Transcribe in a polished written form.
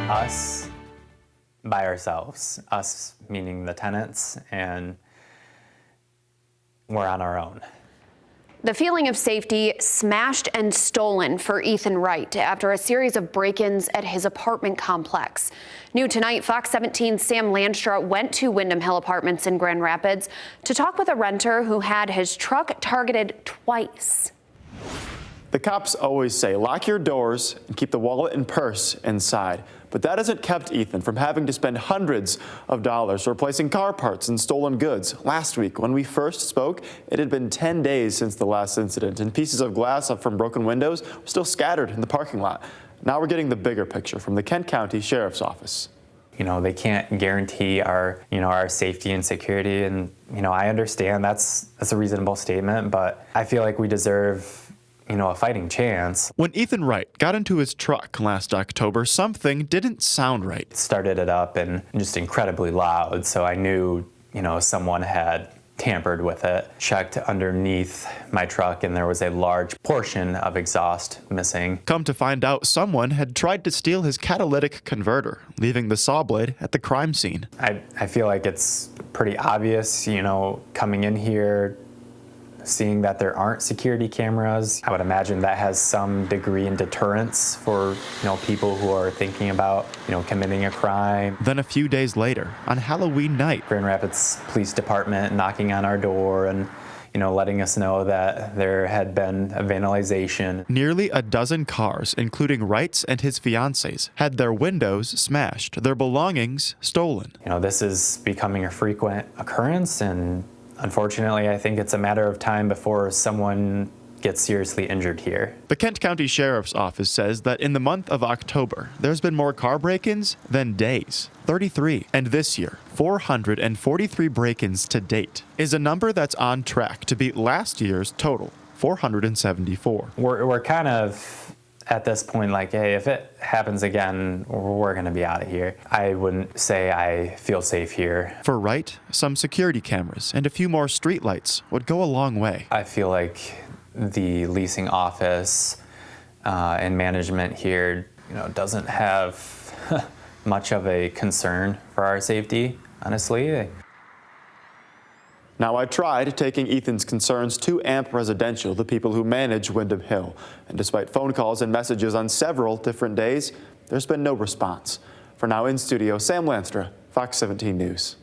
Us by ourselves, us meaning the tenants, and we're on our own. The feeling of safety smashed and stolen for Ethan Wright after a series of break-ins at his apartment complex. New tonight, Fox 17's Sam Landstra went to Wyndham Hill Apartments in Grand Rapids to talk with a renter who had his truck targeted twice. The cops always say lock your doors and keep the wallet and purse inside. But that hasn't kept Ethan from having to spend hundreds of dollars replacing car parts and stolen goods. Last week, when we first spoke, it had been 10 days since the last incident, and pieces of glass from broken windows were still scattered in the parking lot. Now we're getting the bigger picture from the Kent County Sheriff's Office. They can't guarantee our safety and security, and I understand that's a reasonable statement, but I feel like we deserve a fighting chance. When Ethan Wright got into his truck last October, something didn't sound right. Started it up and just incredibly loud, so I knew, someone had tampered with it. Checked underneath my truck and there was a large portion of exhaust missing. Come to find out, someone had tried to steal his catalytic converter, leaving the saw blade at the crime scene. I feel like it's pretty obvious, coming in here, seeing that there aren't security cameras. I would imagine that has some degree in deterrence for, people who are thinking about, committing a crime. Then a few days later, on Halloween night, Grand Rapids Police Department knocking on our door and, letting us know that there had been a vandalization. Nearly a dozen cars, including Wright's and his fiance's, had their windows smashed, their belongings stolen. This is becoming a frequent occurrence, and unfortunately, I think it's a matter of time before someone gets seriously injured here. The Kent County Sheriff's Office says that in the month of October, there's been more car break-ins than days, 33. And this year, 443 break-ins to date is a number that's on track to beat last year's total, 474. We're kind of at this point like, hey, if it happens again, we're going to be out of here. I wouldn't say I feel safe here. For Wright, some security cameras and a few more streetlights would go a long way. I feel like the leasing office and management here, doesn't have much of a concern for our safety, honestly. Now, I tried taking Ethan's concerns to AMP Residential, the people who manage Wyndham Hill. And despite phone calls and messages on several different days, there's been no response. For now, in studio, Sam Landstra, Fox 17 News.